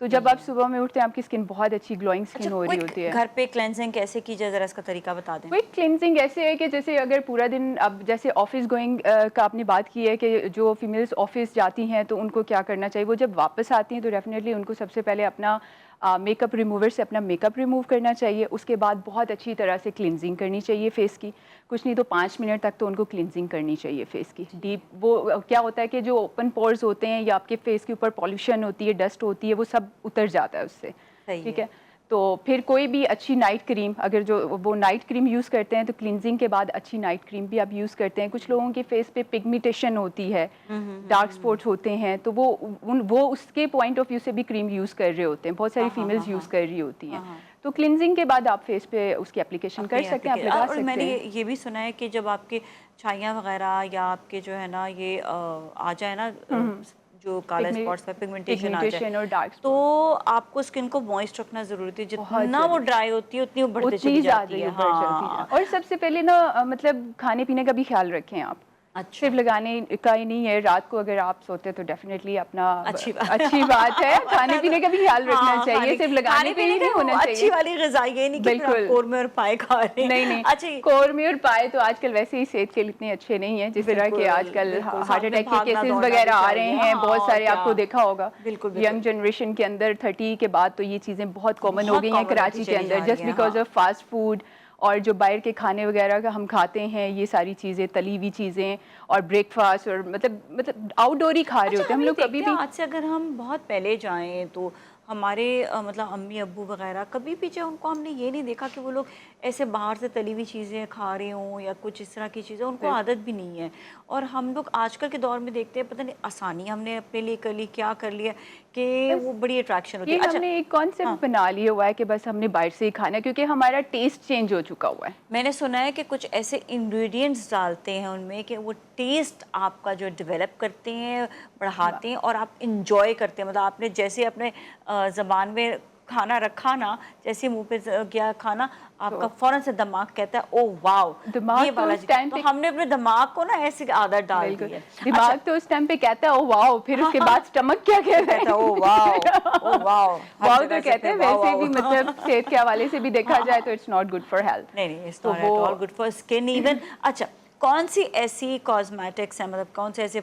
تو جب آپ صبح میں اٹھتے ہیں آپ کی اسکن بہت اچھی گلوئنگ اسکن ہو رہی ہوتی ہے. گھر پہ کلینزنگ کیسے کی جائے ذرا اس کا طریقہ بتا دیں. کوئک کلینزنگ ایسے ہے کہ جیسے اگر پورا دن اب جیسے آفس گوئنگ کا آپ نے بات کی ہے کہ جو فیمیلز آفس جاتی ہیں تو ان کو کیا کرنا چاہیے, وہ جب واپس آتی ہیں تو ڈیفینیٹلی ان کو سب سے پہلے اپنا میک اپ ریموور سے اپنا میک اپ ریموو کرنا چاہیے. اس کے بعد بہت اچھی طرح سے کلینزنگ کرنی چاہیے فیس کی, کچھ نہیں تو 5 منٹ تک تو ان کو کلینزنگ کرنی چاہیے فیس کی ڈیپ. وہ کیا ہوتا ہے کہ جو اوپن پورز ہوتے ہیں یا آپ کے فیس کے اوپر پالوشن ہوتی ہے, ڈسٹ ہوتی ہے, وہ سب اتر جاتا ہے اس سے. ٹھیک ہے, تو پھر کوئی بھی اچھی نائٹ کریم, اگر جو وہ نائٹ کریم یوز کرتے ہیں تو کلینزنگ کے بعد اچھی نائٹ کریم بھی آپ یوز کرتے ہیں. کچھ لوگوں کے فیس پہ پگمیٹیشن ہوتی ہے, ڈارک اسپاٹس ہوتے ہیں, تو وہ اس کے پوائنٹ آف ویو سے بھی کریم یوز کر رہے ہوتے ہیں. بہت ساری فیمیلز یوز کر رہی ہوتی ہیں. تو کلینزنگ کے بعد آپ فیس پہ اس کی اپلیکیشن کر سکتے ہیں, آپ لگا سکتے ہیں. میں نے یہ بھی سنا ہے کہ جب آپ کے چھائیاں وغیرہ یا آپ کے جو ہے نا یہ آ جائے نا جو کالے اسپاٹس پہ پگمنٹیشن آ جائے, تو آپ کو اسکن کو موئسٹ رکھنا ضروری ہے. جتنا وہ ڈرائی ہوتی ہے اتنی وہ بڑھتی چلی جاتی ہے. اور سب سے پہلے نا مطلب کھانے پینے کا بھی خیال رکھیں آپ. صرف لگانے کا ہی نہیں ہے, رات کو اگر آپ سوتے تو ڈیفینیٹلی اپنا اچھی بات ہے, کھانے پینے کا بھی خیال رکھنا چاہیے. صرف لگانے پہ ہی نہیں ہونا چاہیے. اچھی والی غذا یہ نہیں کہ آپ قورمے اور پائے کھا رہے ہیں. نہیں, قورمے اور پائے تو آج کل ویسے ہی صحت کے لیے اتنے اچھے نہیں ہیں, جس طرح کہ آج کل ہارٹ اٹیک کے کیسز وغیرہ آ رہے ہیں بہت سارے. آپ کو دیکھا ہوگا ینگ جنریشن کے اندر 30 کے بعد تو یہ چیزیں بہت کامن ہو گئی ہیں کراچی کے اندر, just because of fast food اور جو باہر کے کھانے وغیرہ کا ہم کھاتے ہیں, یہ ساری چیزیں تلی ہوئی چیزیں اور بریک فاسٹ, اور مطلب آؤٹ ڈور ہی کھا رہے ہوتے ہیں ہم لوگ. کبھی بھی آج سے اگر ہم بہت پہلے جائیں تو ہمارے مطلب امی ابو وغیرہ کبھی پیچھے ان کو ہم نے یہ نہیں دیکھا کہ وہ لوگ ایسے باہر سے تلی ہوئی چیزیں کھا رہے ہوں یا کچھ اس طرح کی چیزیں, ان کو عادت بھی نہیں ہے. اور ہم لوگ آج کل کے دور میں دیکھتے ہیں پتہ نہیں آسانی ہم نے اپنے لیے کر لی, کیا کر لیا کہ وہ بڑی اٹریکشن ہوتی ہے. یہ ہم نے ایک کانسیپٹ بنا لیا ہوا ہے کہ بس ہم نے باہر سے ہی کھانا ہے, کیونکہ ہمارا ٹیسٹ چینج ہو چکا ہوا ہے. میں نے سنا ہے کہ کچھ ایسے انگریڈینٹس ڈالتے ہیں ان میں کہ وہ ٹیسٹ آپ کا جو ڈیولپ کرتے ہیں, بڑھاتے ہیں, اور آپ انجوائے کرتے ہیں. مطلب آپ نے جیسے اپنے زبان میں کھانا رکھا نا, جیسے منہ پہ گیا کھانا, آپ کا فوراً سے دماغ کہتا ہے او واو یہ والا. تو ہم نے اپنے دماغ کو نا ایسی عادت ڈال دی ہے. دماغ تو اس ٹائم پہ کہتا ہے او واو, پھر اس کے بعد اسٹمک کیا کہتا ہے, او واو او واو. واو تو کہتے ہیں. ویسے بھی مطلب صحت کے حوالے سے بھی دیکھا جائے تو it's not good for health. نہیں, it's not at all good for skin even. اچھا, کون سی ایسی کاسمیٹکس ہیں, مطلب کون سے ایسے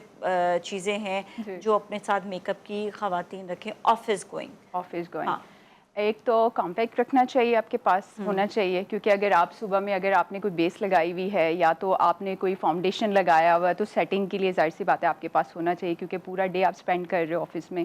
چیزیں ہیں جو اپنے ساتھ میک اپ کی خواتین رکھیں آفس گوئنگ؟ ایک تو کمپیکٹ رکھنا چاہیے, آپ کے پاس ہونا چاہیے, کیونکہ اگر آپ صبح میں اگر آپ نے کوئی بیس لگائی ہوئی ہے یا تو آپ نے کوئی فاؤنڈیشن لگایا ہوا ہے تو سیٹنگ کے لیے ظاہر سی بات ہے آپ کے پاس ہونا چاہیے, کیونکہ پورا ڈے آپ اسپینڈ کر رہے ہو آفس میں.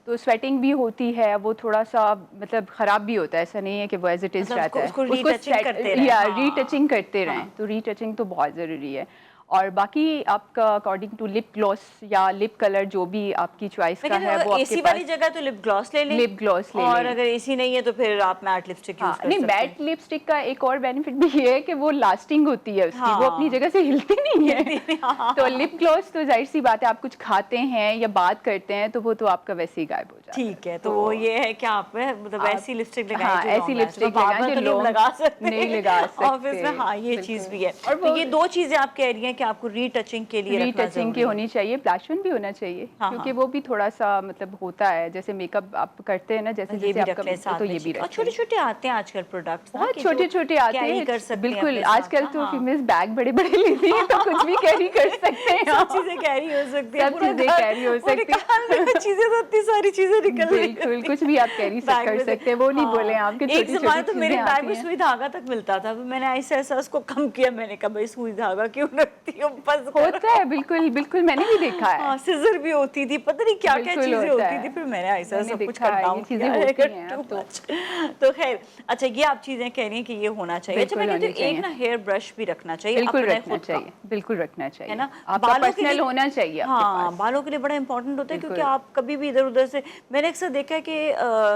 تو سویٹنگ بھی ہوتی ہے, وہ تھوڑا سا مطلب خراب بھی ہوتا ہے, ایسا نہیں ہے کہ وہ ایز اٹ از رہتا ہے, اس کو ری ٹچنگ کرتے رہیں. تو ری ٹچنگ تو بہت ضروری ہے. اور باقی آپ کا اکارڈنگ ٹو لپ گلوس یا لپ کلر جو بھی آپ کی چوائس کا ہے وہ اے سی والی جگہ تو لپ گلوس لے لیں, لپ گلوس لے لیں, اور اگر اے سی نہیں ہے تو پھر آپ میٹ لپسٹک یوز کر سکتے ہیں. نہیں, میٹ لپسٹک کا ایک اور بینیفٹ بھی یہ ہے کہ وہ لاسٹنگ ہوتی ہے اس کی, وہ اپنی جگہ سے ہلتی نہیں ہے. تو لپ گلوس تو ظاہر سی بات ہے آپ کچھ کھاتے ہیں یا بات کرتے ہیں تو وہ تو آپ کا ویسے ہی غائب ہو جاتا ہے. ٹھیک ہے, تو وہ یہ ہے کہ آپ مطلب ایسی لپسٹک لگائیں جو ایسی لپسٹک لگائیں جو لوگ نہیں لگا سکتے آفس میں. ہاں, یہ چیز بھی ہے. تو یہ دو چیزیں آپ کہہ رہی ہیں کہ آپ کو ری ٹچنگ کے لیے ری ٹچنگ کی ہونی چاہیے. بلش بھی ہونا چاہیے, کیونکہ وہ بھی تھوڑا سا مطلب ہوتا ہے, جیسے میک اپ آپ کرتے ہیں نا, جیسے جیسے آپ کا, تو یہ بھی اور چھوٹے چھوٹے آتے ہیں آج کل پروڈکٹس, بہت چھوٹے چھوٹے آتے ہیں. بالکل, آج کل تو فیمیلز بیگ بڑے بڑے لیتی ہیں تو کچھ بھی کیری کر سکتے ہیں, سب چیزیں کیری ہو سکتی ہیں, سب چیزیں کیری ہو سکتی ہیں, چیزیں تو اتنی ساری چیزیں نکل رہی ہیں. بالکل, کچھ بھی آپ کیری کر سکتے ہیں, وہ نہیں بولے آپ کے. ایک زمانے تو میرے بیگ میں سوئی دھاگا تک ملتا تھا, میں نے ایسا ایسا اس کو کم کیا, میں نے کہا بھائی سوئی دھاگا کیوں رکھتی ہوں, بس ہوتا ہے. بالکل بالکل, میں نے بھی دیکھا ہے. سیزر بھی ہوتی تھی, پتہ نہیں کیا کیا چیزیں ہوتی تھی, پھر میں نے ایسا سب کچھ کٹ ڈاؤن کیا ہے. تو خیر, اچھا یہ آپ چیزیں کہہ رہی ہیں کہ یہ ہونا چاہیے. اچھا, میں کہتی ہوں ایک نا ہیئر برش بھی رکھنا چاہیے, بالکل رکھنا چاہیے, بالکل رکھنا چاہیے, ہے نا, بالوں کے لیے ہونا چاہیے. ہاں, بالوں کے لیے بڑا امپورٹنٹ ہوتا ہے, کیونکہ آپ کبھی بھی ادھر ادھر سے, میں نے اکثر دیکھا ہے کہ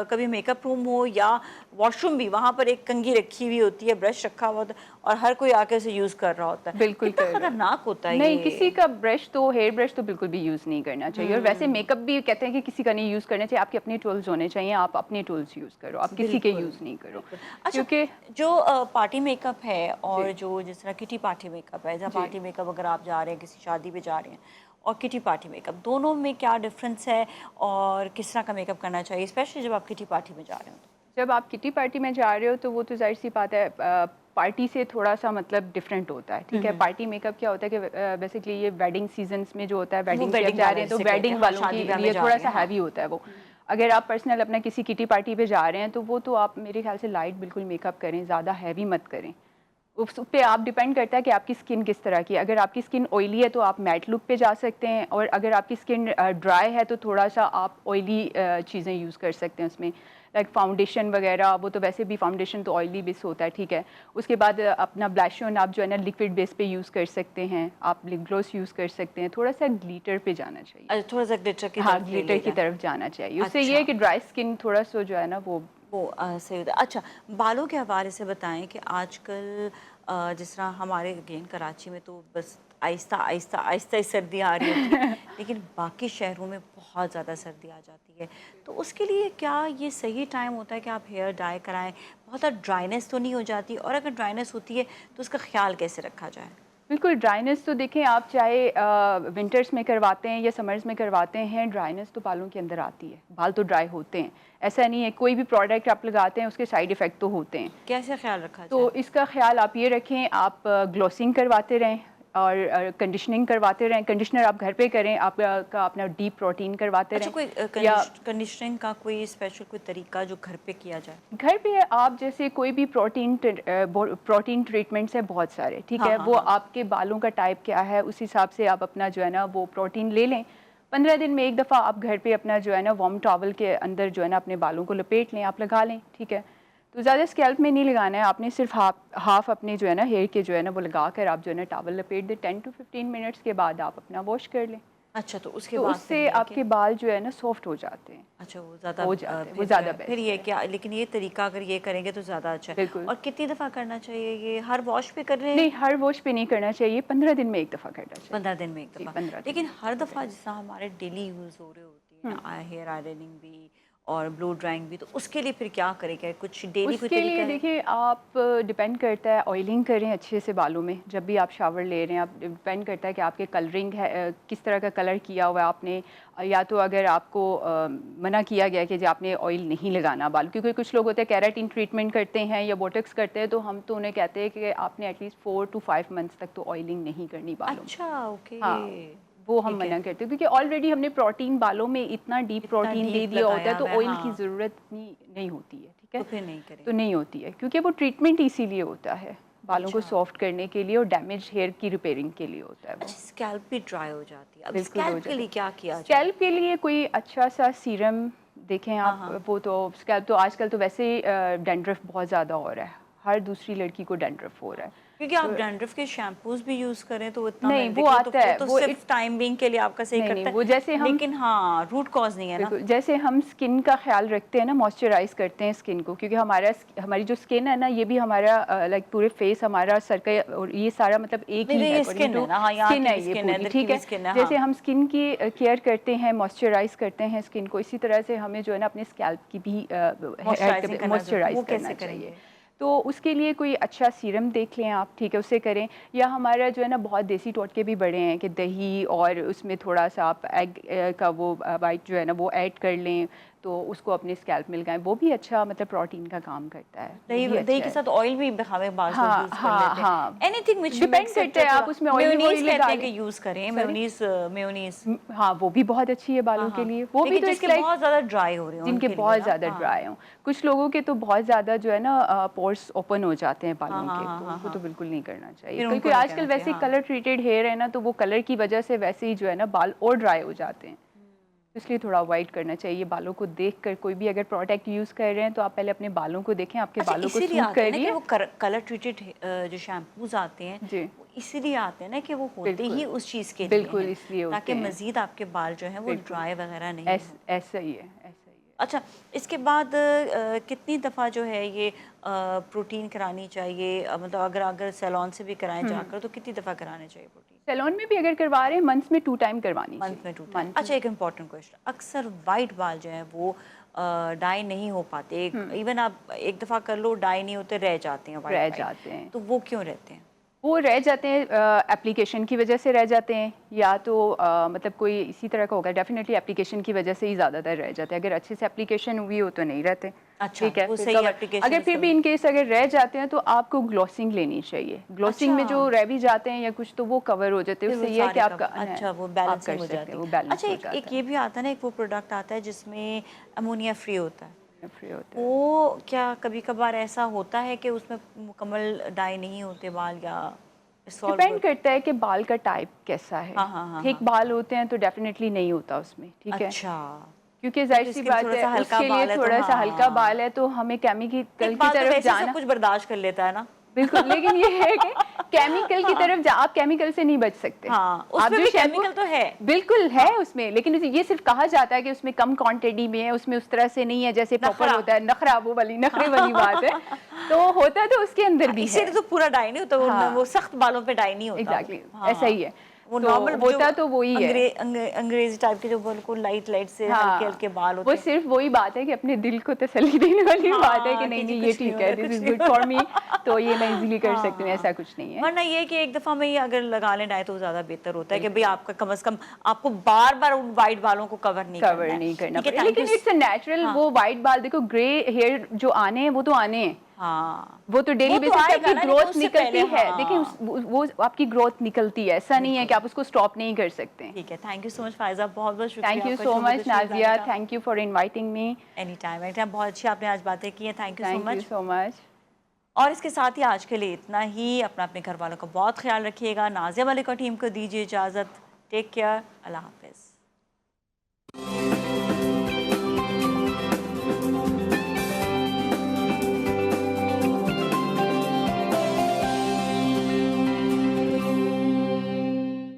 کبھی میک اپ روم ہو یا واش روم بھی, وہاں پر ایک کنگھی رکھی ہوئی ہوتی ہے, برش رکھا ہوا ہوتا ہے, اور ہر کوئی آ کے اسے یوز کر رہا ہوتا ہے. بالکل کتنا خطرناک ہوتا ہے. نہیں, کسی کا برش تو, ہیئر برش تو بالکل بھی یوز نہیں کرنا چاہیے. اور ویسے میک اپ بھی کہتے ہیں کہ کسی کا نہیں یوز کرنا چاہیے, آپ کے اپنے ٹولز ہونے چاہیے, آپ اپنے ٹولز یوز کرو, آپ کسی کے یوز نہیں کرو. کیونکہ جو پارٹی میک اپ ہے اور جو جس طرح کٹی پارٹی میک اپ ہے, جہاں پارٹی میک اپ اگر آپ جا رہے ہیں کسی شادی پہ جا رہے ہیں, اور کٹی پارٹی میک اپ دونوں میں کیا ڈفرینس ہے اور کس طرح کا میک اپ کرنا چاہیے اسپیشلی جب آپ کٹی پارٹی میں جا رہے ہوں؟ جب آپ کٹی پارٹی میں جا رہے ہو تو وہ تو ظاہر سی بات ہے پارٹی سے تھوڑا سا مطلب ڈفرینٹ ہوتا ہے، ٹھیک ہے. پارٹی میک اپ کیا ہوتا ہے کہ بیسکلی یہ ویڈنگ سیزنس میں جو ہوتا ہے، ویڈنگ سے جا رہے ہیں تو ویڈنگ والوں کے لیے تھوڑا سا ہیوی ہوتا ہے وہ. اگر آپ پرسنل اپنا کسی کٹی پارٹی پہ جا رہے ہیں تو وہ تو آپ میرے خیال سے لائٹ بالکل میک اپ کریں، زیادہ ہیوی مت کریں. اس پہ آپ ڈیپینڈ کرتا ہے کہ آپ کی اسکن کس طرح کی ہے. اگر آپ کی اسکن آئلی ہے تو آپ میٹ لک پہ جا سکتے ہیں، اور اگر آپ کی اسکن ڈرائی ہے تو تھوڑا سا آپ آئلی چیزیں یوز کر سکتے ہیں اس میں، لائک فاؤنڈیشن وغیرہ. وہ تو ویسے بھی فاؤنڈیشن تو آئلی بیس ہوتا ہے، ٹھیک ہے. اس کے بعد اپنا بلش آن آپ جو ہے نا لکوڈ بیس پہ یوز کر سکتے ہیں، آپ لپ گلوس یوز کر سکتے ہیں. تھوڑا سا گلیٹر پہ جانا چاہیے، تھوڑا سا گلیٹر کی ہاں طرف لے گلیٹر لے کی جائیں. طرف جانا چاہیے. اس سے یہ اچھا ہے کہ ڈرائی اسکن تھوڑا سا جو ہے نا وہ صحیح ہوتا ہے. اچھا بالوں کے حوالے سے بتائیں کہ آج کل جس طرح ہمارے اگین کراچی میں تو بس آہستہ آہستہ آہستہ ہی سردی آ رہی ہوتی ہے لیکن باقی شہروں میں بہت زیادہ سردی آ جاتی ہے. تو اس کے لیے کیا یہ صحیح ٹائم ہوتا ہے کہ آپ ہیئر ڈائی کرائیں؟ بہت زیادہ ڈرائنیس تو نہیں ہو جاتی؟ اور اگر ڈرائنیس ہوتی ہے تو اس کا خیال کیسے رکھا جائے؟ بالکل. ڈرائنیس تو دیکھیں آپ چاہے ونٹرس میں کرواتے ہیں یا سمرز میں کرواتے ہیں، ڈرائنیس تو بالوں کے اندر آتی ہے، بال تو ڈرائی ہوتے ہیں. ایسا نہیں ہے کوئی بھی پروڈکٹ آپ لگاتے ہیں اس کے سائیڈ افیکٹ تو ہوتے ہیں. کیسے خیال رکھا تو جائے؟ اس کا خیال آپ یہ رکھیں، آپ گلوسنگ کرواتے رہیں اور کنڈیشننگ کرواتے رہیں. کنڈیشنر آپ گھر پہ کریں، آپ کا اپنا ڈیپ پروٹین کرواتے اچھا رہیں. کوئی یا کنڈیشننگ کا کوئی اسپیشل کوئی طریقہ جو گھر پہ کیا جائے؟ گھر پہ آپ جیسے کوئی بھی پروٹین ٹریٹمنٹس ہیں بہت سارے، ٹھیک ہاں ہے. ہاں وہ ہاں آپ کے بالوں کا ٹائپ کیا ہے اس حساب سے آپ اپنا جو ہے نا وہ پروٹین لے لیں. 15 دن میں ایک دفعہ آپ گھر پہ اپنا جو ہے نا وارم ٹاول کے اندر جو ہے نا اپنے بالوں کو لپیٹ لیں، آپ لگا لیں، ٹھیک ہے. تو زیادہ اسکیلپ میں نہیں لگانا ہے آپ نے، صرف ہاف اپنے جو ہے نا ہیئر کے جو ہے نا وہ لگا کر آپ جو ہے نا ٹاول لپیٹ دیں. 10 to 15 منٹس کے بعد آپ اپنا واش کر لیں. اچھا تو اس کے تو اس بعد پھر سے یہ ہے آپ کہ کے بال جو ہے نا سافٹ ہو جاتے ہیں، اچھا وہ زیادہ ہو جاتے ہیں، وہ پھر زیادہ پھر بیسٹ یہ ہے. کیا لیکن یہ طریقہ اگر یہ کریں گے تو زیادہ اچھا ہے. بالکل. اور کتنی دفعہ کرنا چاہیے یہ؟ ہر واش پہ کر رہے ہیں؟ نہیں، ہر واش پہ نہیں کرنا چاہیے، 15 دن میں ایک دفعہ کرنا چاہیے. 15 دن میں ایک جی دفعہ. 15 دن لیکن میں ایک ہر دفعہ دفعہ جس طرح ہمارے ڈیلی یوز ہو رہے ہوتی کریں. ہیں ہیئر آئرننگ بھی اور بلو ڈرائنگ بھی، تو اس کے لیے پھر کیا کریں؟ کہ کچھ ڈیلی اس کوئی کے طریقہ لیے ہے؟ دیکھیے آپ ڈپینڈ کرتا ہے، آئلنگ کریں اچھے سے بالوں میں جب بھی آپ شاور لے رہے ہیں. آپ ڈپینڈ کرتا ہے کہ آپ کے کلرنگ ہے کس طرح کا کلر کیا ہوا ہے آپ نے. یا تو اگر آپ کو منع کیا گیا کہ آپ نے آئل نہیں لگانا بال، کیونکہ کچھ لوگ ہوتے ہیں کیراٹین ٹریٹمنٹ کرتے ہیں یا بوٹکس کرتے ہیں، تو ہم تو انہیں کہتے ہیں کہ آپ نے ایٹ لیسٹ 4 to 5 منتھس تک تو آئلنگ نہیں کرنی بالوں میں. اچھا اوکے ہاں وہ ہم ٹھیک ہے. منع کرتے ہیں کیونکہ آلریڈی ہم نے پروٹین بالوں میں اتنا ڈیپ اتنا پروٹین دے ڈیپ دیا ہوتا ہے لگایا تو ہوا ہے آئل کی ہاں ضرورت نہیں ہوتی ہے، ٹھیک ہے. تو پھر نہیں کریں تو گے. نہیں ہوتی ہے کیونکہ وہ ٹریٹمنٹ اسی لیے ہوتا ہے، بالوں کو اچھا سافٹ کرنے کے لیے اور ڈیمیج ہیئر کی ریپیئرنگ کے لیے ہوتا ہے. وہ اچھا اسکیلپ بھی ڈرائی ہو جاتی ہے، اب بالکل ہو اسکیلپ کے جاتا لیے ہے. کیا کیا جائے؟ اسکیلپ کے لیے کوئی اچھا سا سیرم دیکھیں ہاں آپ. ہاں وہ تو اسکیلپ تو آج کل تو ویسے ہی ڈینڈرف بہت زیادہ ہو رہا ہے، ہر دوسری لڑکی کو ڈینڈرف ہو رہا ہے. کیونکہ آپ ڈینڈرف کے شیمپوز بھی یوز کریں تو اتنا میں نہیں نے وہ دیکھا آتا وہ ہے، تو وہ صرف ٹائم بینگ کے لیے آپ کا صحیح نہیں کرتا وہ جیسے ہے ہم لیکن ہاں روٹ کاز نہیں ہے نا. بالکل جیسے ہم اسکن کا خیال رکھتے ہیں نا، موئسچرائز کرتے ہیں اسکن کو، کیونکہ ہماری جو اسکن ہے نا یہ بھی ہمارا لائک پورے فیس ہمارا سر کا اور یہ سارا مطلب ایک ہی میرے ہے یہ اکارڈنگ اسکن ہے ٹو نا، ہاں یہاں اسکن کی ہے بھی یہ اسکن ہے، پوری، ادھر کی ٹھیک بھی ہے. اسکن ہے. ہاں جیسے ہم اسکن کی کیئر کرتے ہیں، موئسچرائز کرتے ہیں اسکن کو، اسی طرح سے ہمیں جو ہے نا اپنے اسکیلپ کی بھی موئسچرائزنگ کرنا ضروری، وہ موئسچرائز کیسے کرنا کریں چاہیے. گے؟ تو اس کے لیے کوئی اچھا سیرم دیکھ لیں آپ، ٹھیک ہے، اسے کریں. یا ہمارا جو ہے نا بہت دیسی ٹوٹکے بھی بڑے ہیں کہ دہی اور اس میں تھوڑا سا آپ ایگ کا وہ وائٹ جو ہے نا وہ ایڈ کر لیں تو اس کو اپنے اسکیلپ میں لگائیں. وہ بھی اچھا مطلب پروٹین کا کام کرتا ہے، وہ بھی دہی اچھا کے ہے. ساتھ آئل بھی ہمیں بعض لوگ ہاں یوز کر ہاں لیتے ہاں ہیں. Any thing which depend makes it کرتا ہے تھوڑا. آپ اس میں آئلی میونیز وائل کہتے لگا ہیں لیں. کہ یوز کریں، سوری میونیز ہاں وہ بھی بہت اچھی ہے ہاں بالوں کے ہاں لیے. وہ بھی لیکن تو جس کے اٹس لائک بہت زیادہ ڈرائی ہو رہے ہیں جن ان کے لیے بہت نا. زیادہ ہاں ڈرائی ہوں. کچھ لوگوں کے تو بہت زیادہ جو ہے نا پورس اوپن ہو جاتے ہیں ہاں بالوں ہاں کے، ہاں تو ان ہاں کو ہاں تو بالکل نہیں کرنا چاہیے. پھر ان کو کیونکہ نہیں آج کرنا کل چاہیے. ویسے ہاں کلر ٹریٹڈ ہیئر ہے نا، تو وہ کلر کی وجہ سے ویسے ہی جو ہے نا بال اور ڈرائی ہو جاتے ہیں. اس لیے تھوڑا اوائڈ کرنا چاہیے. بالوں کو دیکھ کر کوئی بھی اگر پروڈکٹ یوز کر رہے ہیں تو آپ پہلے اپنے بالوں کو دیکھیں آپ کے اچھا بالوں کو اسی لیے سوٹ آتے کر ہیں نا رہی کہ ہے. وہ کلر ٹریٹڈ جو شیمپوز آتے ہیں جی وہ اسی لیے آتے ہیں نا کہ وہ ہوتے بالکل ہی اس چیز کے لیے بالکل ہیں اس لیے تاکہ ہوتے ہیں. مزید آپ کے بال جو ہیں وہ بالکل ڈرائی وغیرہ نہیں ہوں. ایسا ہی ہے، ایسا ہی ہے. اچھا اس کے بعد کتنی دفعہ جو ہے یہ پروٹین کرانی چاہیے؟ مطلب اگر سیلون سے بھی کرائیں جا کر تو کتنی دفعہ کرانے چاہیے پروٹین؟ سیلون میں بھی اگر کروا رہے ہیں منتھس میں 2 ٹائم کوانی منتھ میں چاہیے. 2 ٹائم. منتھ اچھا ایک امپورٹنٹ کویشچن، اکثر وائٹ بال جو ہیں وہ ڈائی نہیں ہو پاتے. ایون آپ ایک دفعہ کر لو ڈائی نہیں ہوتے، رہ جاتے ہیں وائٹ رہ وائٹ، جاتے ہیں. تو وہ کیوں رہتے ہیں؟ وہ رہ جاتے ہیں اپلیکیشن کی وجہ سے رہ جاتے ہیں، یا تو مطلب کوئی اسی طرح کا ہوگا، ڈیفینیٹلی اپلیکیشن کی وجہ سے ہی زیادہ تر رہ جاتے ہیں. اگر اچھے سے اپلیکیشن ہوئی ہو تو نہیں رہتے. اچھا ٹھیک ہے، وہ پھر صحیح cover. اپلیکیشن اگر پھر بھی ان کیس اگر رہ جاتے ہیں تو آپ کو گلوسنگ لینی چاہیے. گلوسنگ میں جو رہ بھی جاتے ہیں یا کچھ تو وہ کور ہو جاتے ہیں، اس سے یہ ہے کہ آپ کا اچھا وہ آپ بیلنسنگ کر ہو سکتے جاتی ہیں، ہے. وہ بیلنس اچھا ہو ایک جاتا یہ بھی آتا ہے نا، ایک وہ پروڈکٹ آتا ہے جس میں امونیا فری ہوتا ہے، ہے، فری ہوتا ہے. وہ کیا کبھی کبھار ایسا ہوتا ہے کہ اس میں مکمل ڈائی نہیں ہوتے بال، یا ڈپینڈ کرتا ہے کہ بال کا ٹائپ کیسا ہے. ہاں ہاں ہاں ہاں. تھک بال ہوتے ہیں تو ڈیفینیٹلی نہیں ہوتا اس میں. ٹھیک ہے، اچھا کیونکہ ظاہر کیونکہ اس سی کے لیے بات تھوڑا ہے سا اس ہلکا کے لیے بال ہے تو تھوڑا سا ہلکا ہاں، بال ہے تو ہمیں کیمیکل ایک کی بال تو طرف ویسے جانا. سب کچھ برداشت کر لیتا ہے نا. بالکل، لیکن یہ ہے کہ کیمیکل کی طرف آپ کیمیکل سے نہیں بچ سکتے. ہاں اس آپ میں جو بھی شیمپو کیمیکل تو ہے. بالکل ہے اس میں، لیکن یہ صرف کہا جاتا ہے کہ اس میں کم کوانٹٹی میں ہے، اس میں اس طرح سے نہیں ہے جیسے پرپل نخرا ہوتا ہے. نخرا، وہ والی نخرے والی بات ہے. تو ہوتا تو اس کے اندر بھی اس سے ہے. تو پورا ڈائی نہیں ہوتا، ہاں وہ سخت بالوں پہ ڈائی نہیں ہوتا. ایگزیکٹلی ایسا ہاں ہی ہے. وہ تو نارمل جو ہوتا تو وہی ہے. انگریزی ٹائپ کے جو بالکل لائٹ لائٹ سے ہلکے ہاں ہلکے بال وہ ہوتے ہیں. صرف وہی بات ہے کہ اپنے دل کو تسلی دینے والی بات ہے کہ ہاں نہیں جی نہیں یہ کچھ نہیں ٹھیک ہے، ہوگا، دس کچھ از نہیں گڈ فار می، ہوگا. تو یہ میں ایزیلی کر سکتی ہوں. ہاں ایسا کچھ نہیں ہے. ورنہ یہ کہ ایک دفعہ میں یہ اگر لگا لیں ڈائی تو زیادہ بہتر ہوتا ہے کہ بھئی آپ کا کم از کم آپ کو بار بار ان وائٹ بالوں کو کور نہیں کور کرنا ہے. نہیں کرنا ٹھیک ہے، پڑے، تھینک یو. لیکن اٹس اے نیچرل. ہاں وہ وائٹ بال دیکھو، گرے ہیئر جو آنے ہیں وہ تو آنے ہیں، ہاں وہ تو ڈیلی بیسس پہ آئے آپ گا کی نا، لیکن گروتھ اس سے پہلے نکلتی ہے. دیکھیں ہاں وہ آپ کی گروتھ نکلتی ہے، ایسا نہیں ہے بالکل. کہ آپ اس کو اسٹاپ نہیں کر سکتے. ٹھیک ہے، تھینک یو سو مچ فائزہ، بہت بہت شکریہ تھینک یو آپ کا سو شو میں مچ تشریف لانے نازیہ، کا. Thank you for inviting me. Any time بہت اچھی آپ نے آج باتیں کی ہیں. تھینک یو سو مچ. سو مچ. اور اس کے ساتھ ہی آج کے لیے اتنا ہی. اپنے گھر والوں کا بہت خیال رکھیے گا. نازیہ ملک اور ٹیم کو دیجیے اجازت. Take care. اللہ حافظ.